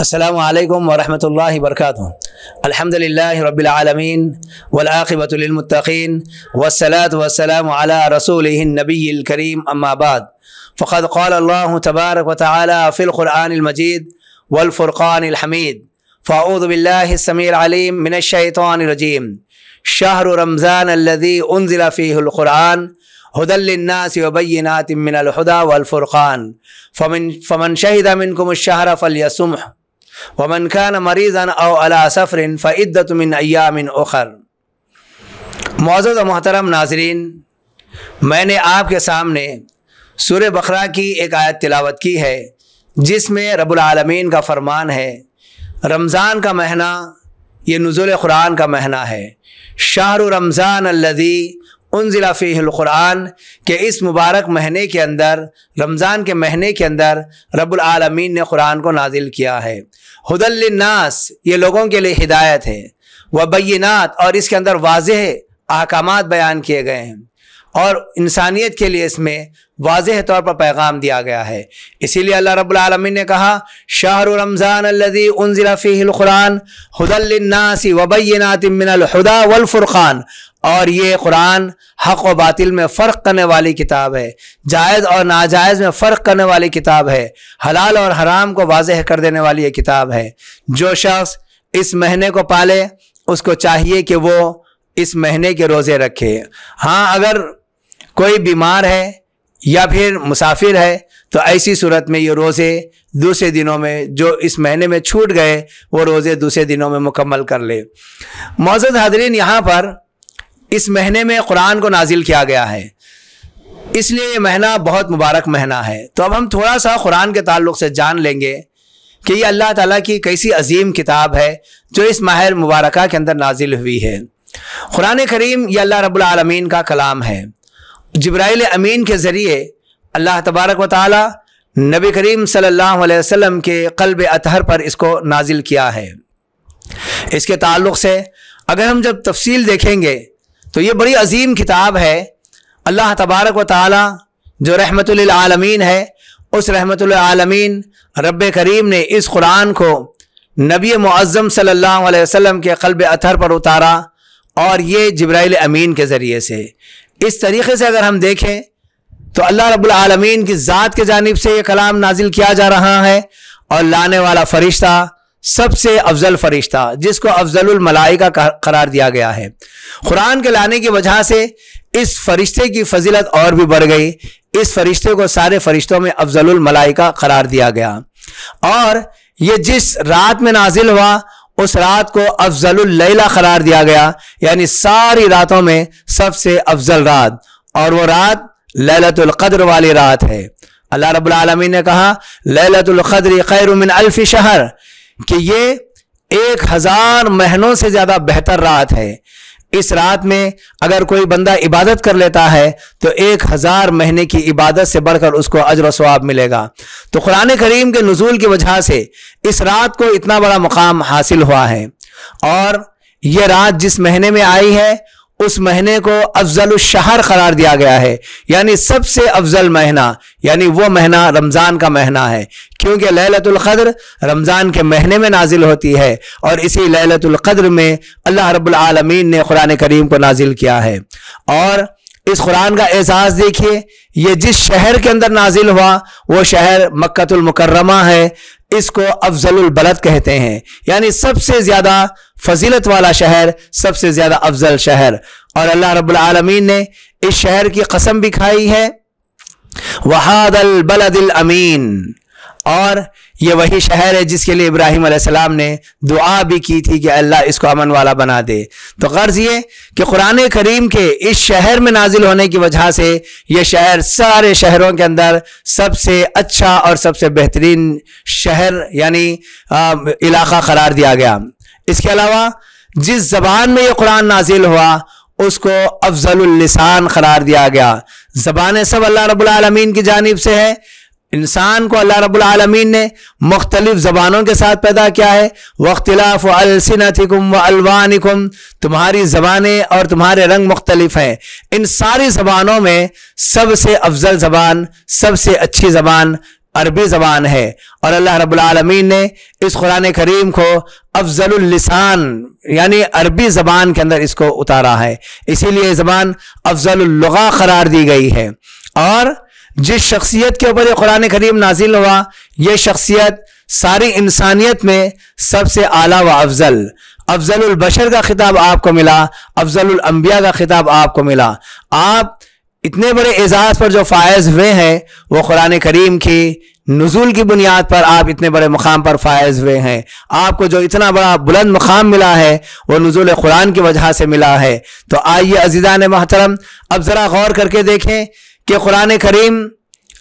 अस्सलामु अलैकुम वरहमतुल्लाहि वबरकातुहू। अल्हम्दुलिल्लाहि रब्बिल आलमीन वल आक़िबतु लिल मुत्तक़ीन वस्सलातु वस्सलामु अला रसूलिहिन नबिय्यिल करीम अम्मा बाद फ़क़द क़ाला अल्लाहु तबारक व तआला फ़िल क़ुरआनिल मजीद वल फ़ुरक़ानिल हमीद फ़अऊज़ु बिल्लाहि स्समीइल अलीम मिनश शैतानिर रजीम शहरु रमज़ान अल्लज़ी उन्ज़िला फ़ीहिल क़ुरआन हुदल लिन्नासि व बय्यिनातिम मिनल हुदा वल फ़ुरक़ान फ़मन शहिदा मिनकुमुश शहरा फ़लयसुमहु वमन कान मरीज़न औ अला सफ़रिन फ़इद्दतुम मिन अय्यामिन उख़र। मुअज़्ज़ज़ व मोहतरम नाज़रीन, मैंने आपके सामने सूरह बक़रा की एक आयत तिलावत की है जिसमें रब्बुल आलमीन का फ़रमान है, रमज़ान का महीना ये नुज़ूल क़ुरान का महीना है। शहरु रमज़ान अल्लज़ी उन्ज़िला फ़ीहिल क़ुरआन के इस मुबारक महीने के अंदर, रमज़ान के महीने के अंदर रब्बुल आलमीन ने क़ुरान को नाजिल किया है। हुदल लिन्नास, ये लोगों के लिए हिदायत है, व बय्यिनात, और इसके अंदर वाज़ेह अहकामात बयान किए गए हैं और इंसानियत के लिए इसमें वाज़ेह तौर पर पैगाम दिया गया है। इसीलिए अल्लाह रब्बुल आलमीन ने कहा शहरु रमज़ान अल्लज़ी उन्ज़िला फ़ीहिल क़ुरआन हुदल लिन्नासि व बय्यिनातिम मिनल हुदा वल फ़ुरक़ान। और ये कुरान हक़ व बातिल में फ़र्क करने वाली किताब है, जायज़ और नाजायज़ में फ़र्क करने वाली किताब है, हलाल और हराम को वाज़ेह कर देने वाली ये किताब है। जो शख्स इस महीने को पाले उसको चाहिए कि वो इस महीने के रोज़े रखे। हाँ, अगर कोई बीमार है या फिर मुसाफिर है तो ऐसी सूरत में ये रोज़े दूसरे दिनों में, जो इस महीने में छूट गए, वो रोज़े दूसरे दिनों में मुकम्मल कर ले। मौजूद हाज़रीन, यहाँ पर इस महीने में कुरान को नाजिल किया गया है, इसलिए ये महीना बहुत मुबारक महीना है। तो अब हम थोड़ा सा कुरान के ताल्लुक़ से जान लेंगे कि ये अल्लाह ताला की कैसी अजीम किताब है जो इस माह मुबारका के अंदर नाजिल हुई है। कुरान करीम ये अल्लाह रब्बुल आलमीन का कलाम है। जिब्राइल अमीन के ज़रिए अल्लाह तबारक व तआला नबी करीम सल्लल्लाहु अलैहि वसल्लम के क़ल्ब अतहर पर इसको नाजिल किया है। इसके ताल्लुक़ से अगर हम जब तफसील देखेंगे तो ये बड़ी अजीम किताब है। अल्लाह तबारक व तआला जो रहमतुल लिल आलमीन है, उस रहमतुल लिल आलमीन रब्बे करीम ने इस कुरान को नबी मुअज़्ज़म सल्लल्लाहु अलैहि वसल्लम के क़ल्ब अतहर पर उतारा, और ये जिब्राइल अमीन के ज़रिए से। इस तरीक़े से अगर हम देखें तो अल्लाह रब्बुल आलमीन की ज़ात के जानिब से ये कलाम नाजिल किया जा रहा है, और लाने वाला फ़रिश्ता सबसे अफजल फ़रिश्ता, जिसको अफजलुल मलाइका करार दिया गया है। कुरान के लाने की वजह से इस फ़रिश्ते की फजीलत और भी बढ़ गई। इस फ़रिश्ते को सारे फ़रिश्तों में अफजलुल मलाइका करार दिया गया, और ये जिस रात में नाजिल हुआ उस रात को अफजलुल लैला करार दिया गया, यानी सारी रातों में सबसे अफजल रात, और वो रात लैलतुल क़द्र वाली रात है। अल्लाह रब्बुल आलमीन ने कहा लैलतुल क़द्र खैरुम मिन अल्फ़ि शहर, कि ये 1000 महीनों से ज़्यादा बेहतर रात है। इस रात में अगर कोई बंदा इबादत कर लेता है तो 1000 महीने की इबादत से बढ़कर उसको अज्र व सवाब मिलेगा। तो कुरान करीम के नुज़ूल की वजह से इस रात को इतना बड़ा मुकाम हासिल हुआ है, और ये रात जिस महीने में आई है उस महीने को अफजल शहर करार दिया गया है, यानी सबसे अफजल महीना, यानी वो महीना रमज़ान का महीना है, क्योंकि लैलतुल क़द्र रमज़ान के महीने में नाजिल होती है, और इसी लैलतुल क़द्र में अल्लाह रब्बुल आलमीन ने कुरान करीम को नाजिल किया है। और इस कुरान का एजाज़ देखिए, ये जिस शहर के अंदर नाजिल हुआ वो शहर मक्कतुल मुकर्रमा है। इसको अफजलुल बलद कहते हैं, यानी सबसे ज़्यादा फजीलत वाला शहर, सबसे ज़्यादा अफजल शहर। और अल्लाह रब्बुल आलमीन ने इस शहर की कसम भी खाई है, वहादल बलदिल अमीन, और ये वही शहर है जिसके लिए इब्राहीम अलैहिस्सलाम ने दुआ भी की थी कि अल्लाह इसको अमन वाला बना दे। तो गर्ज ये कि कुरान करीम के इस शहर में नाजिल होने की वजह से ये शहर सारे शहरों के अंदर सबसे अच्छा और सबसे बेहतरीन शहर यानी इलाका करार दिया गया। इसके अलावा जिस ज़बान में ये कुरान नाजिल हुआ उसको अफजलुल लिसान करार दिया गया। ज़बानें सब अल्लाह रब्बुल आलमीन की जानिब से है। इंसान को अल्लाह रब्बुल आलमीन ने मुख्तलिफ ज़बानों के साथ पैदा किया है। वख्तिलाफ़ु अलसिनतिकुम व अलवानिकुम, तुम्हारी ज़बानें और तुम्हारे रंग मुख्तलिफ हैं। इन सारी ज़बानों में सबसे अफजल ज़बान, सबसे अच्छी ज़बान अरबी ज़बान है और अल्लाह रब्बुल आलमीन ने इस कुरान करीम को अफजलुल लिसान यानी अरबी ज़बान के अंदर इसको उतारा है, इसीलिए ज़बान अफजलुल लुगा करार दी गई है। और जिस शख्सियत के ऊपर ये कुरान करीम नाजिल हुआ, ये शख्सियत सारी इंसानियत में सबसे आला व अफजल, अफजलुल बशर का खिताब आपको मिला, अफजलुल अंबिया का खिताब आपको मिला। आप इतने बड़े एजाज पर जो फायज हुए हैं वो कुरान करीम की नुज़ूल की बुनियाद पर आप इतने बड़े मुकाम पर फायज हुए हैं। आपको जो इतना बड़ा बुलंद मुकाम मिला है वो नुज़ूल कुरान की वजह से मिला है। तो आइए अज़ीज़ान मोहतरम, अब ज़रा गौर करके देखें कि कुरान करीम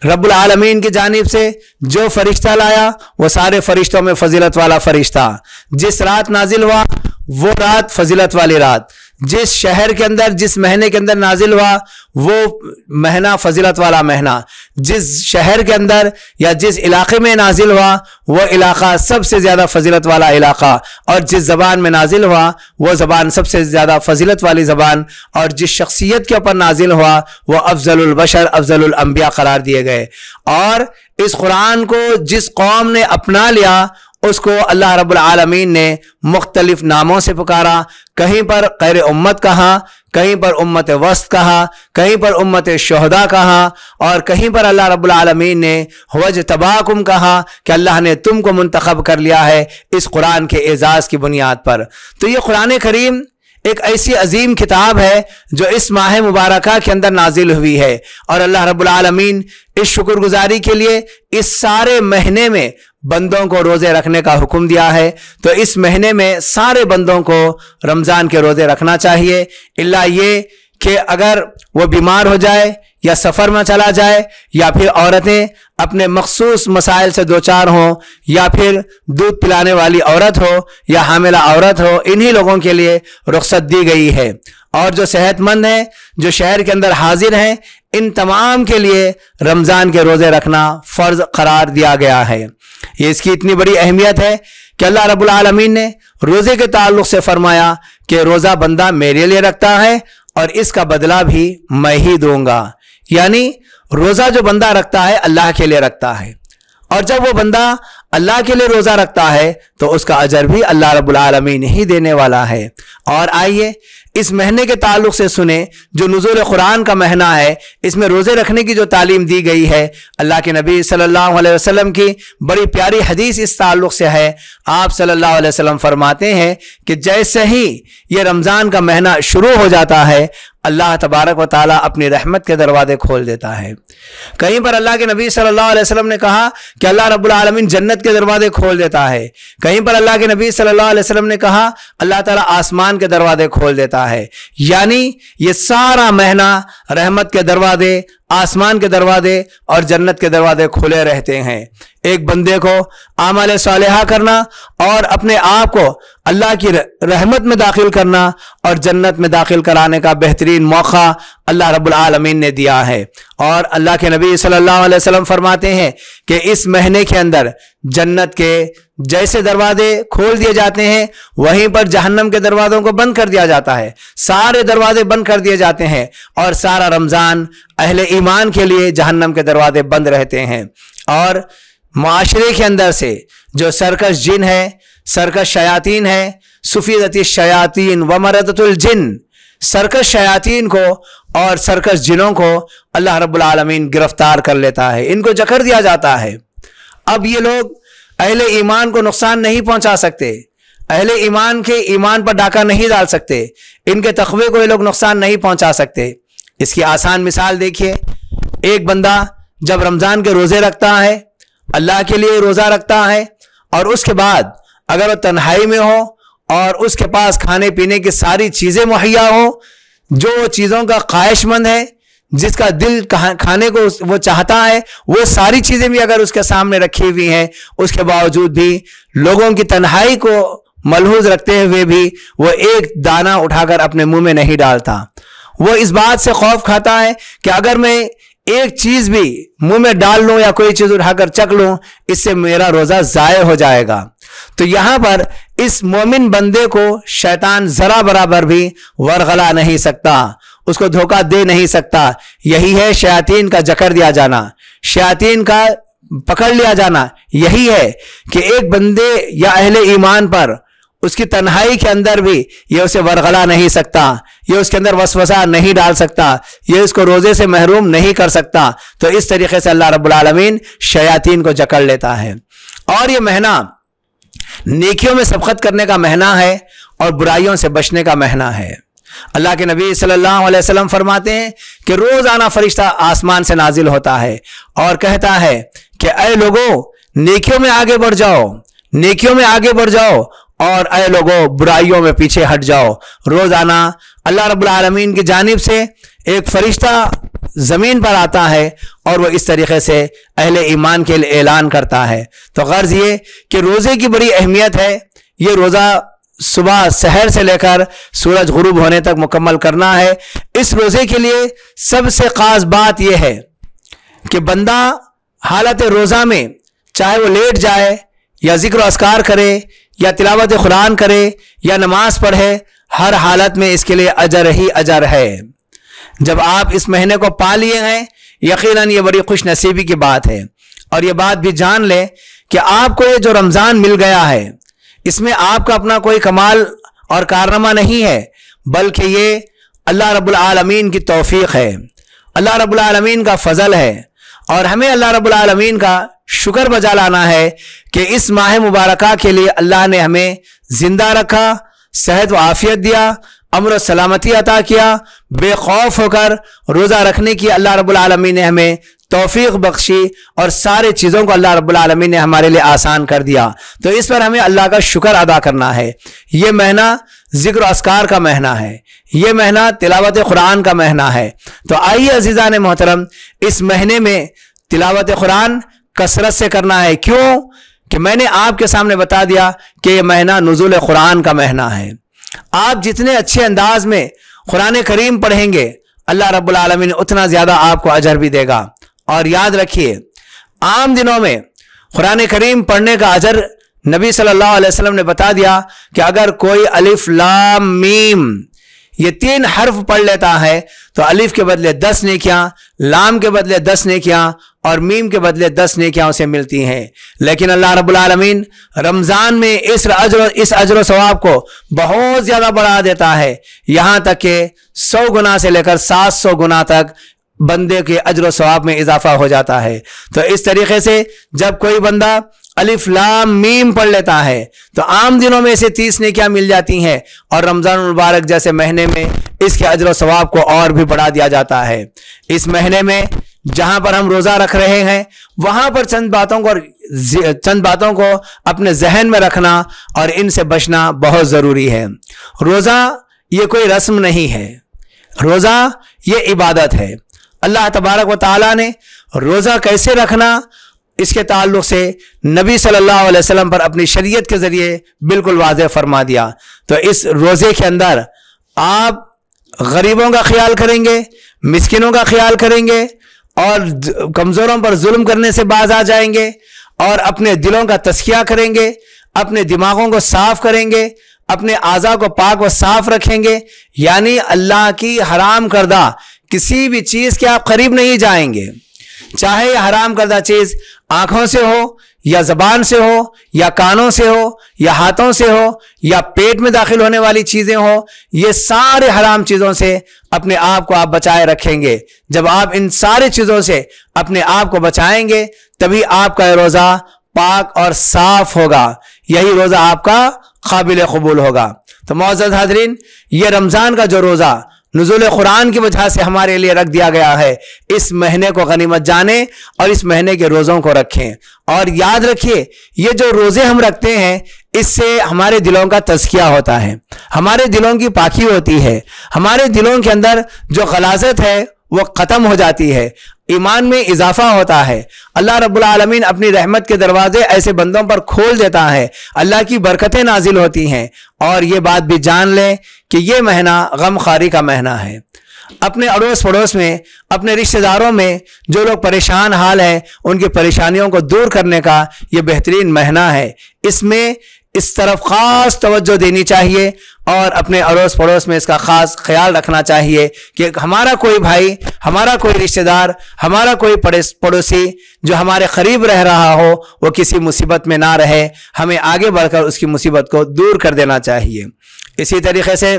रब्बुल आलमीन की जानिब से जो फरिश्ता लाया वो सारे फरिश्तों में फजीलत वाला फरिश्ता, जिस रात नाजिल हुआ वो रात फजीलत वाली रात, जिस शहर के अंदर जिस महीने के अंदर नाजिल हुआ वो महीना फजीलत वाला महीना, जिस शहर के अंदर या जिस इलाके में नाजिल हुआ वो इलाका सबसे ज़्यादा फजीलत वाला इलाका, और जिस ज़बान में नाजिल हुआ वो ज़बान सबसे ज़्यादा फजीलत वाली ज़बान, और जिस शख्सियत के ऊपर नाजिल हुआ वो अफजलुल बशर अफजलुल अंबिया करार दिए गए। और इस कुरान को जिस कौम ने अपना लिया उसको अल्लाह रब्बुल आलमीन ने मुख्तलिफ नामों से पुकारा। कहीं पर खैर उम्मत कहा, कहीं पर उम्मत वस्त कहा, कहीं पर उम्मत शुहदा कहा, और कहीं पर अल्लाह रब्बुल आलमीन ने वज तबाकुम कहा कि अल्लाह ने तुमको मुंतखब कर लिया है इस कुरान के एजाज़ की बुनियाद पर। तो ये कुरान करीम एक ऐसी अजीम किताब है जो इस माह मुबारका के अंदर नाजिल हुई है, और अल्लाह रब्बुल आलमीन इस शुक्रगुजारी के लिए इस सारे महीने में बंदों को रोज़े रखने का हुक्म दिया है। तो इस महीने में सारे बंदों को रमज़ान के रोज़े रखना चाहिए, इल्ला ये कि अगर वो बीमार हो जाए या सफ़र में चला जाए, या फिर औरतें अपने मखसूस मसाइल से दो चार हों, या फिर दूध पिलाने वाली औरत हो या हामिला औरत हो, इन्हीं लोगों के लिए रुख्सत दी गई है। और जो सेहतमंद हैं, जो शहर के अंदर हाजिर हैं, इन तमाम के लिए रमज़ान के रोज़े रखना फ़र्ज करार दिया गया है। ये इसकी इतनी बड़ी अहमियत है कि अल्लाह रब्बुल आलमीन ने रोज़े के ताल्लुक़ से फरमाया कि रोज़ा बंदा मेरे लिए रखता है और इसका बदला भी मैं ही दूंगा। यानी रोज़ा जो बंदा रखता है अल्लाह के लिए रखता है, और जब वो बंदा अल्लाह के लिए रोज़ा रखता है तो उसका अजर भी अल्लाह रब्बुल आलमीन ही देने वाला है। और आइए इस महीने के ताल्लुक़ से सुने जो नुज़ूल कुरान का महीना है, इसमें रोज़े रखने की जो तालीम दी गई है, अल्लाह के नबी सल्लल्लाहु अलैहि वसल्लम की बड़ी प्यारी हदीस इस ताल्लुक़ से है। आप सल्लल्लाहु अलैहि वसल्लम फरमाते हैं कि जैसे ही ये रमज़ान का महीना शुरू हो जाता है अल्लाह तबारक व ताला अपनी रहमत के दरवाजे खोल देता है। कहीं पर अल्लाह के नबी सल्लल्लाहु अलैहि वसल्लम ने कहा कि अल्लाह रब्बुल आलमीन जन्नत के दरवाजे खोल देता है। कहीं पर अल्लाह के नबी सल्लल्लाहु अलैहि वसल्लम ने कहा अल्लाह ताला आसमान के दरवाजे खोल देता है। यानी ये सारा महीना रहमत के दरवाजे, आसमान के दरवाजे और जन्नत के दरवाजे खुले रहते हैं। एक बंदे को आमाल सालिहा करना और अपने आप को अल्लाह की रहमत में दाखिल करना और जन्नत में दाखिल कराने का बेहतरीन मौका अल्लाह रब्बुल आलमीन ने दिया है। और अल्लाह के नबी सल्लल्लाहु अलैहि वसल्लम फरमाते हैं कि इस महीने के अंदर जन्नत के जैसे दरवाजे खोल दिए जाते हैं वहीं पर जहन्नम के दरवाजों को बंद कर दिया जाता है। सारे दरवाजे बंद कर दिए जाते हैं और सारा रमज़ान अहले ईमान के लिए जहन्नम के दरवाजे बंद रहते हैं। और माशरे के अंदर से जो सरकश जिन है, सरकश शयातीन है, सुफीदती शयातीन व मरदतुल जिन, सरकश शयातीन को और सरकश जिनों को अल्लाह रब्बुल आलमीन गिरफ्तार कर लेता है, इनको जकड़ दिया जाता है। अब ये लोग अहले ईमान को नुकसान नहीं पहुंचा सकते, अहले ईमान के ईमान पर डाका नहीं डाल सकते, इनके तक़वे को ये लोग नुकसान नहीं पहुंचा सकते। इसकी आसान मिसाल देखिए, एक बंदा जब रमज़ान के रोज़े रखता है, अल्लाह के लिए रोज़ा रखता है, और उसके बाद अगर वो तन्हाई में हो और उसके पास खाने पीने की सारी चीज़ें मुहैया हो, जो चीज़ों का ख्वाहिशमंद है, जिसका दिल खाने को वो चाहता है, वो सारी चीज़ें भी अगर उसके सामने रखी हुई हैं, उसके बावजूद भी लोगों की तन्हाई को मलहूज रखते हुए भी वो एक दाना उठाकर अपने मुंह में नहीं डालता। वो इस बात से खौफ खाता है कि अगर मैं एक चीज़ भी मुंह में डाल लूँ या कोई चीज़ उठाकर चख लूँ, इससे मेरा रोज़ा ज़ाय हो जाएगा। तो यहाँ पर इस मोमिन बंदे को शैतान ज़रा बराबर भी वरगला नहीं सकता, उसको धोखा दे नहीं सकता। यही है शयातीन का जकड़ दिया जाना, शयातीन का पकड़ लिया जाना यही है कि एक बंदे या अहले ईमान पर उसकी तन्हाई के अंदर भी ये उसे वरगला नहीं सकता, ये उसके अंदर वसवसा नहीं डाल सकता, ये उसको रोजे से महरूम नहीं कर सकता। तो इस तरीके से अल्लाह रब्बुल आलमीन शयातीन को जकड़ लेता है। और ये महीना नेकियों में सबकत करने का महीना है और बुराइयों से बचने का महीना है। अल्लाह के नबी सल्लल्लाहु अलैहि वसल्लम फरमाते हैं कि रोजाना फरिश्ता आसमान से नाजिल होता है और कहता है कि ऐ लोगों, नेकियों में आगे बढ़ जाओ, नेकियों में आगे बढ़ जाओ, और ऐ लोगों, बुराइयों में पीछे हट जाओ। रोजाना अल्लाह रब्बुल आलमीन की जानिब से एक फरिश्ता जमीन पर आता है और वह इस तरीके से अहले ईमान के लिए ऐलान करता है। तो गर्ज ये कि रोजे की बड़ी अहमियत है। ये रोजा सुबह सहर से लेकर सूरज गुरूब होने तक मुकम्मल करना है। इस रोजे के लिए सबसे खास बात यह है कि बंदा हालत रोजा में चाहे वो लेट जाए या जिक्र अस्कार करे या तिलावत कुरान करे या नमाज पढ़े, हर हालत में इसके लिए अजर ही अजर है। जब आप इस महीने को पा लिए हैं, यकीनन ये बड़ी खुश नसीबी की बात है। और ये बात भी जान ले कि आपको ये जो रमज़ान मिल गया है, इसमें आपका अपना कोई कमाल और कारनामा नहीं है, बल्कि ये अल्लाह रब्बुल आलमीन की तौफीक है, अल्लाह रब्बुल आलमीन का फजल है। और हमें अल्लाह रब्बुल आलमीन का शुक्र बजा लाना है कि इस माह मुबारका के लिए अल्लाह ने हमें जिंदा रखा, सेहत व आफियत दिया, अमर सलामती अता किया, बेखौफ होकर रोज़ा रखने की अल्लाह रब्बुल आलमीन ने हमें तौफीक बख्शी और सारे चीज़ों को अल्लाह रब्बुल आलमीन ने हमारे लिए आसान कर दिया। तो इस पर हमें अल्लाह का शुक्र अदा करना है। ये महीना जिक्र अस्कार का महीना है, ये महीना तिलावत कुरान का महीना है। तो आइए अज़ीज़ान मोहतरम, इस महीने में तिलावत कुरान कसरत से करना है। क्यों कि मैंने आपके सामने बता दिया कि यह महीना नुज़ूल कुरान का महीना है। आप जितने अच्छे अंदाज में कुरान करीम पढ़ेंगे, अल्लाह रब्बुल आलमीन उतना ज़्यादा आपको अजर भी देगा। और याद रखिए, आम दिनों में कुरान करीम पढ़ने का अजर नबी सल्लल्लाहु अलैहि वसल्लम ने बता दिया कि अगर कोई अलिफ लाम मीम ये 3 हर्फ पढ़ लेता है तो अलिफ के बदले 10 नेकियां, लाम के बदले 10 नेकियां और मीम के बदले 10 नेकियां उसे मिलती हैं। लेकिन अल्लाह रब्बुल आलमीन रमज़ान में इस अजर सवाब को बहुत ज़्यादा बढ़ा देता है, यहाँ तक कि 100 गुना से लेकर 700 गुना तक बंदे के अजर सवाब में इजाफा हो जाता है। तो इस तरीके से जब कोई बंदा अलिफ लाम मीम पढ़ लेता है तो आम दिनों में इसे 30 नेकियां मिल जाती हैं, और रमज़ान मुबारक जैसे महीने में इसके अजर व सवाब को और भी बढ़ा दिया जाता है। इस महीने में जहां पर हम रोज़ा रख रहे हैं, वहां पर चंद बातों को अपने जहन में रखना और इनसे बचना बहुत ज़रूरी है। रोज़ा ये कोई रस्म नहीं है, रोज़ा ये इबादत है। अल्लाह तबारक व तआला ने रोज़ा कैसे रखना, इसके ताल्लुक से नबी सल्लल्लाहु अलैहि वसल्लम पर अपनी शरीयत के ज़रिए बिल्कुल वाज़ेह फरमा दिया। तो इस रोज़े के अंदर आप गरीबों का ख्याल करेंगे, मिस्किनों का ख्याल करेंगे और कमज़ोरों पर जुल्म करने से बाज आ जाएंगे, और अपने दिलों का तस्किया करेंगे, अपने दिमागों को साफ करेंगे, अपने आज़ा को पाक व साफ रखेंगे। यानी अल्लाह की हराम करदा किसी भी चीज़ के आप करीब नहीं जाएंगे, चाहे यह हराम करदा चीज़ आंखों से हो या जबान से हो या कानों से हो या हाथों से हो या पेट में दाखिल होने वाली चीज़ें हो। ये सारे हराम चीज़ों से अपने आप को आप बचाए रखेंगे। जब आप इन सारे चीज़ों से अपने आप को बचाएंगे तभी आपका रोज़ा पाक और साफ होगा, यही रोज़ा आपका काबिल कबूल होगा। तो मुअज़्ज़ज़ हाज़रीन, ये रमज़ान का जो रोज़ा नुज़ूल कुरान की वजह से हमारे लिए रख दिया गया है, इस महीने को गनीमत जाने और इस महीने के रोज़ों को रखें। और याद रखिए, ये जो रोज़े हम रखते हैं इससे हमारे दिलों का तज़किया होता है, हमारे दिलों की पाकी होती है, हमारे दिलों के अंदर जो गलाज़त है वो ख़त्म हो जाती है, ईमान में इजाफा होता है। अल्लाह रब्बुल आलमीन अपनी रहमत के दरवाजे ऐसे बंदों पर खोल देता है, अल्लाह की बरकतें नाजिल होती हैं। और ये बात भी जान लें कि ये महीना गमखारी का महीना है। अपने अड़ोस पड़ोस में, अपने रिश्तेदारों में जो लोग परेशान हाल हैं, उनकी परेशानियों को दूर करने का ये बेहतरीन महीना है। इसमें इस तरफ ख़ास तवज्जो देनी चाहिए और अपने अड़ोस पड़ोस में इसका ख़ास ख्याल रखना चाहिए कि हमारा कोई भाई, हमारा कोई रिश्तेदार, हमारा कोई पड़ोसी जो हमारे करीब रह रहा हो वो किसी मुसीबत में ना रहे। हमें आगे बढ़कर उसकी मुसीबत को दूर कर देना चाहिए। इसी तरीके से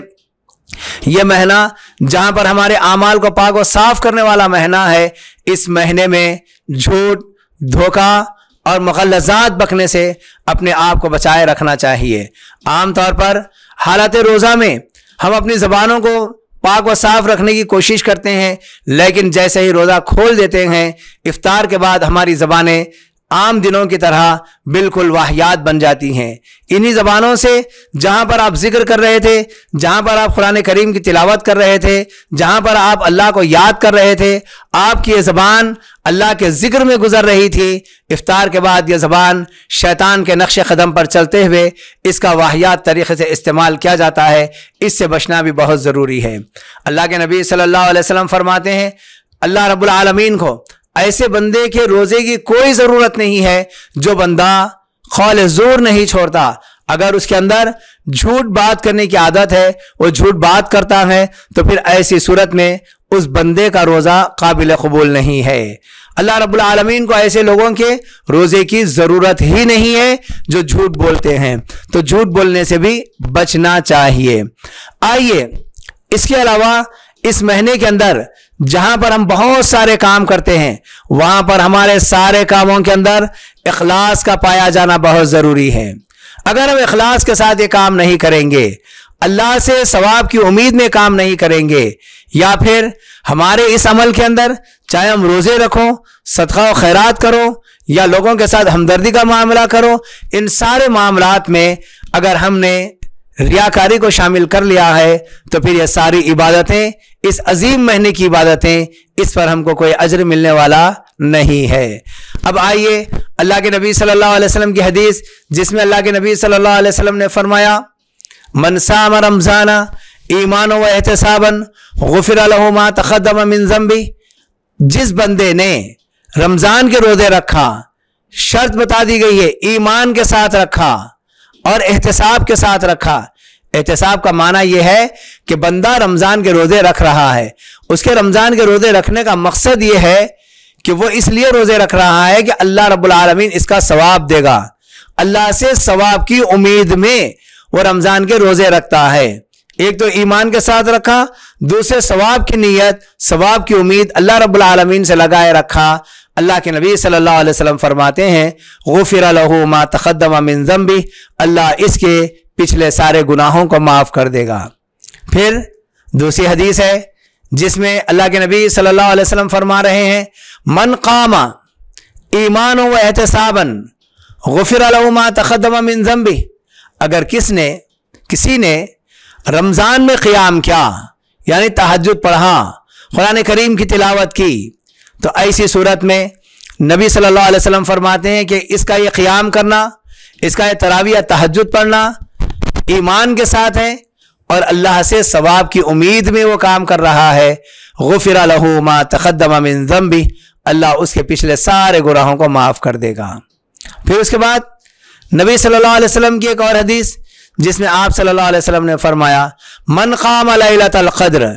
ये महीना जहाँ पर हमारे आमाल को पाक व साफ करने वाला महीना है, इस महीने में झूठ, धोखा और मुग़ल्लज़ात बकने से अपने आप को बचाए रखना चाहिए। आमतौर पर हालत रोज़ा में हम अपनी ज़बानों को पाक व साफ रखने की कोशिश करते हैं, लेकिन जैसे ही रोज़ा खोल देते हैं, इफ्तार के बाद हमारी ज़बानें आम दिनों की तरह बिल्कुल वाहियात बन जाती हैं। इन्हीं ज़बानों से जहाँ पर आप जिक्र कर रहे थे, जहाँ पर आप कुरान करीम की तिलावत कर रहे थे, जहाँ पर आप अल्लाह को याद कर रहे थे, आपकी ये ज़बान अल्लाह के जिक्र में गुजर रही थी। इफ्तार के बाद ये ज़बान शैतान के नक्श कदम पर चलते हुए इसका वाहियात तरीक़े से इस्तेमाल किया जाता है। इससे बचना भी बहुत ज़रूरी है। अल्लाह के नबी सल्लल्लाहु अलैहि वसल्लम फरमाते हैं, अल्लाह रब्बुल आलमीन को ऐसे बंदे के रोज़े की कोई ज़रूरत नहीं है जो बंदा खौल ज़ोर नहीं छोड़ता। अगर उसके अंदर झूठ बात करने की आदत है, वो झूठ बात करता है, तो फिर ऐसी सूरत में उस बंदे का रोज़ा काबिल कबूल नहीं है। अल्लाह रब्बुल आलमीन को ऐसे लोगों के रोज़े की ज़रूरत ही नहीं है जो झूठ बोलते हैं। तो झूठ बोलने से भी बचना चाहिए। आइए, इसके अलावा इस महीने के अंदर जहां पर हम बहुत सारे काम करते हैं, वहां पर हमारे सारे कामों के अंदर इखलास का पाया जाना बहुत ज़रूरी है। अगर हम इखलास के साथ ये काम नहीं करेंगे, अल्लाह से सवाब की उम्मीद में काम नहीं करेंगे, या फिर हमारे इस अमल के अंदर चाहे हम रोज़े रखो, सदका व खैरात करो, या लोगों के साथ हमदर्दी का मामला करो, इन सारे मामलात में अगर हमने रियाकारी को शामिल कर लिया है तो फिर ये सारी इबादतें, इस अजीम महीने की इबादतें, इस पर हमको कोई अजर मिलने वाला नहीं है। अब आइए अल्लाह के नबी सल्लल्लाहु अलैहि वसल्लम की हदीस, जिसमें अल्लाह के नबी सल्लल्लाहु अलैहि वसल्लम ने फरमाया, मन साम रमज़ाना ईमानो व एहतिसाबन गुफिर लहु मा तक़द्दम मिन ज़ंबी। जिस बंदे ने रमज़ान के रोज़े रखा, शर्त बता दी गई है, ईमान के साथ रखा और एहतिसाब के साथ रखा। एहतिसाब का माना यह है कि बंदा रमज़ान के रोज़े रख रहा है, उसके रमज़ान के रोज़े रखने का मकसद यह है कि वो इसलिए रोज़े रख रहा है कि अल्लाह रब्बुल आलमीन इसका सवाब देगा। अल्लाह से सवाब की उम्मीद में वो रमज़ान के रोज़े रखता है। एक तो ईमान के साथ रखा, दूसरे सवाब की नीयत, सवाब की उम्मीद अल्लाह रब्बुल आलमीन से लगाए रखा। अल्लाह के नबी सल्लल्लाहु अलैहि वसल्लम फरमाते हैं, गुफिर लहु मा तक़द्दम मिन ज़ंबी, अल्लाह इसके पिछले सारे गुनाहों को माफ़ कर देगा। फिर दूसरी हदीस है जिसमें अल्लाह के नबी सल्लल्लाहु अलैहि वसल्लम फरमा रहे हैं, मन क़ामा ईमान व एहतिसाबन गुफिर लहु मा तक़द्दम मिन ज़ंबी। अगर किसी ने रमज़ान में क़ियाम किया, यानी तहज्जुद पढ़ा, कुरान करीम की तिलावत की, तो ऐसी सूरत में नबी सल्लल्लाहु अलैहि वसल्लम फरमाते हैं कि इसका ये क़ियाम करना, इसका ये तरावी या तहज्जुद पढ़ना ईमान के साथ है और अल्लाह से सवाब की उम्मीद में वो काम कर रहा है। गुफिर लहु मा तक़द्दम मिन ज़ंबी, अल्लाह उसके पिछले सारे गुनाहों को माफ़ कर देगा। फिर उसके बाद नबी सल्लल्लाहु अलैहि वसल्लम की एक और हदीस, जिसमें आप सल्लल्लाहु अलैहि वसल्लम ने फरमाया, मन क़ाम लैलतल क़द्र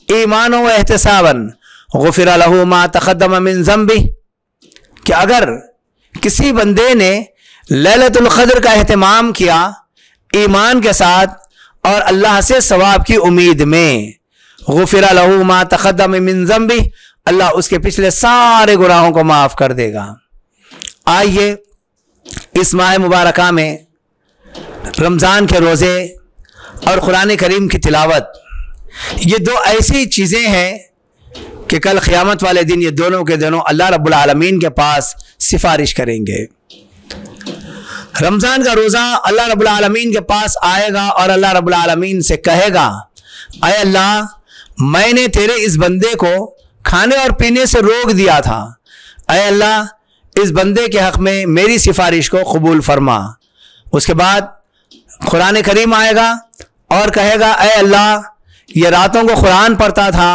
ईमानो व एहतिसाबन गुफिर लहु मा तक़द्दम मिन ज़ंबी, कि अगर किसी बंदे ने लैलतुल क़द्र का एहतमाम किया ईमान के साथ और अल्लाह से सवाब की उम्मीद में, गुफिर लहु मा तक़द्दम मिन ज़ंबी, अल्लाह उसके पिछले सारे गुनाहों को माफ़ कर देगा। आइए, इस माह मुबारका में रमज़ान के रोज़े और कुरान करीम की तिलावत, ये दो ऐसी चीज़ें हैं कि कल क़यामत वाले दिन ये दोनों के दोनों अल्लाह रब्बुल आलमीन के पास सिफारिश करेंगे। रमज़ान का रोज़ा अल्लाह रब्बुल आलमीन के पास आएगा और अल्लाह रब्बुल आलमीन से कहेगा, ऐ अल्लाह, मैंने तेरे इस बंदे को खाने और पीने से रोक दिया था, ऐ अल्लाह, इस बंदे के हक़ में मेरी सिफारिश को कबूल फरमा। उसके बाद कुरान करीम आएगा और कहेगा, ऐ अल्लाह, ये रातों को कुरान पढ़ता था,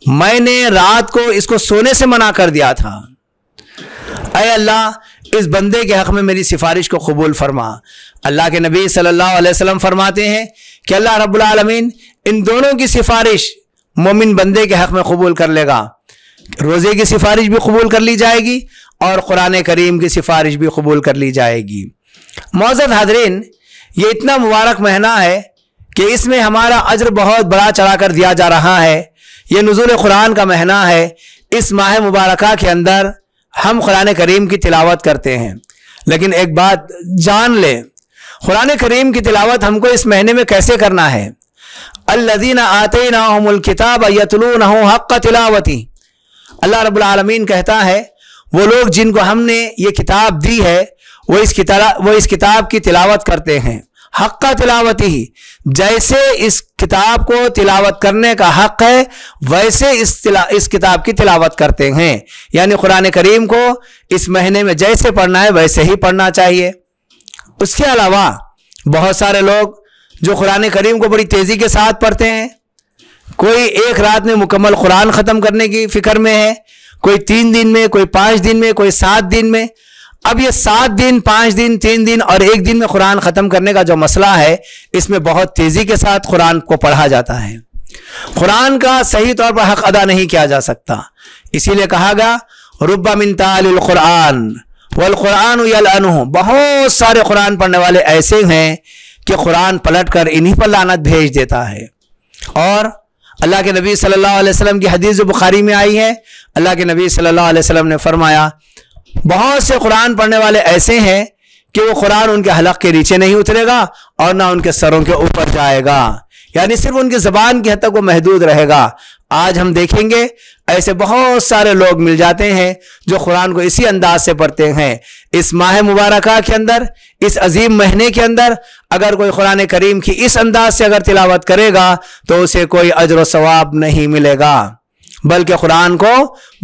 मैंने रात को इसको सोने से मना कर दिया था, ऐ अल्लाह, इस बंदे के हक़ में मेरी सिफारिश को कबूल फरमा। अल्लाह के नबी सल्लल्लाहु अलैहि वसल्लम फरमाते हैं कि अल्लाह रब्बुल आलमीन इन दोनों की सिफारिश मोमिन बंदे के हक़ में कबूल कर लेगा। रोज़े की सिफारिश भी कबूल कर ली जाएगी और कुरान करीम की सिफारिश भी कबूल कर ली जाएगी। मौजूद हाज़रीन, ये इतना मुबारक महीना है कि इसमें हमारा अज्र बहुत बड़ा चढ़ा कर दिया जा रहा है। ये नुज़ूल कुरान का महीना है। इस माह मुबारका के अंदर हम कुरान करीम की तिलावत करते हैं, लेकिन एक बात जान ले, कुरान करीम की तिलावत हमको इस महीने में कैसे करना है। अल्लज़ीना आतैनाहुमुल किताब यतलूनहु हक़्क़ तिलावती। अल्लाह रब्बुल आलमीन कहता है वो लोग जिनको हमने ये किताब दी है वो इस किताब की तिलावत करते हैं। हक़्क़ तिलावती ही, जैसे इस किताब को तिलावत करने का हक़ है वैसे इस किताब की तिलावत करते हैं। यानी कुरान करीम को इस महीने में जैसे पढ़ना है वैसे ही पढ़ना चाहिए। उसके अलावा बहुत सारे लोग जो कुरान करीम को बड़ी तेज़ी के साथ पढ़ते हैं, कोई एक रात में मुकम्मल कुरान ख़त्म करने की फ़िक्र में है, कोई 3 दिन में, कोई 5 दिन में, कोई 7 दिन में। अब ये 7 दिन, 5 दिन, 3 दिन और 1 दिन में कुरान ख़त्म करने का जो मसला है, इसमें बहुत तेज़ी के साथ कुरान को पढ़ा जाता है। कुरान का सही तौर पर हक़ अदा नहीं किया जा सकता। इसीलिए कहा गया रुब्बा मिन तालिल कुरान वल कुरान यलअनुहु। बहुत सारे कुरान पढ़ने वाले ऐसे हैं कि कुरान पलट कर इन्हीं पर लानत भेज देता है। और अल्लाह के नबी सल्लल्लाहु अलैहि वसल्लम की हदीस जो बुखारी में आई है, अल्लाह के नबी सल्लल्लाहु अलैहि वसल्लम ने फरमाया बहुत से कुरान पढ़ने वाले ऐसे हैं कि वो कुरान उनके हलक के नीचे नहीं उतरेगा और ना उनके सरों के ऊपर जाएगा, यानी सिर्फ उनकी ज़बान की हद तक वो महदूद रहेगा। आज हम देखेंगे ऐसे बहुत सारे लोग मिल जाते हैं जो कुरान को इसी अंदाज से पढ़ते हैं। इस माह मुबारका के अंदर, इस अजीम महीने के अंदर अगर कोई कुरान करीम की इस अंदाज से अगर तिलावत करेगा तो उसे कोई अज्र व सवाब नहीं मिलेगा, बल्कि कुरान को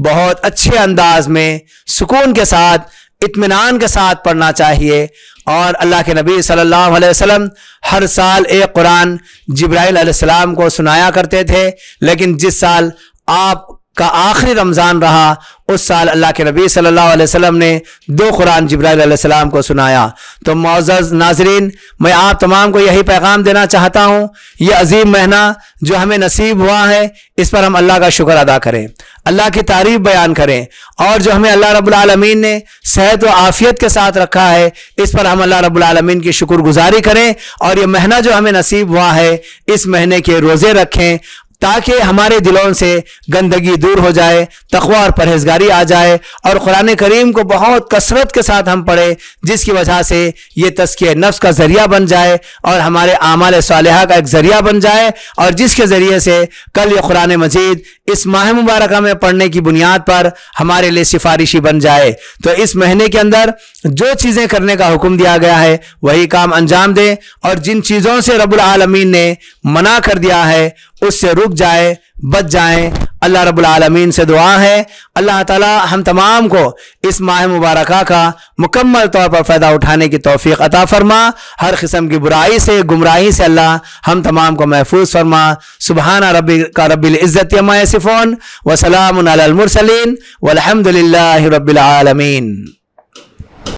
बहुत अच्छे अंदाज में सुकून के साथ, इत्मीनान के साथ पढ़ना चाहिए। और अल्लाह के नबी सल्लल्लाहु अलैहि वसल्लम हर साल एक कुरान जिब्राइल अलैहिस्सलाम को सुनाया करते थे, लेकिन जिस साल आपका आखिरी रमज़ान रहा उस साल अल्लाह के नबी सल्लल्लाहु अलैहि वसल्लम ने 2 कुरान जिब्राइल अलैहिस्सलाम को सुनाया। तो मौज़्ज़ज़ नाज़रीन, मैं आप तमाम को यही पैगाम देना चाहता हूँ, ये अजीम महीना जो हमें नसीब हुआ है इस पर हम अल्लाह का शुक्र अदा करें, अल्लाह की तारीफ बयान करें, और जो हमें अल्लाह रब्बुल आलमीन ने सेहत व आफियत के साथ रखा है इस पर हम अल्लाह रब्बुल आलमीन की शुक्रगुजारी करें। और ये महीना जो हमें नसीब हुआ है इस महीने के रोज़े रखें ताकि हमारे दिलों से गंदगी दूर हो जाए, तक़वा और परहेजगारी आ जाए, और कुरान करीम को बहुत कसरत के साथ हम पढ़ें, जिसकी वजह से ये तज़किया नफ्स का ज़रिया बन जाए और हमारे आमाल सालिहा का एक ज़रिया बन जाए, और जिसके ज़रिए से कल ये कुरान मजीद इस माह मुबारका में पढ़ने की बुनियाद पर हमारे लिए सिफारिशी बन जाए। तो इस महीने के अंदर जो चीज़ें करने का हुक्म दिया गया है वही काम अंजाम दें, और जिन चीज़ों से रब्बुल आलमीन ने मना कर दिया है उससे रुक जाए, बच जाएं। अल्लाह रब्बुल आलमीन से दुआ है अल्लाह ताला हम तमाम को इस माह मुबारका का मुकम्मल तौर पर फ़ायदा उठाने की तौफीक अता फरमा। हर किस्म की बुराई से, गुमराही से अल्लाह हम तमाम को महफूज फरमा। सुबहाना रब्बिका रब्बिल इज़्ज़ति अम्मा यसिफ़ून व सलामुन अलल मुरसलीन वल्हम्दुलिल्लाहि रब्बिल आलमीन।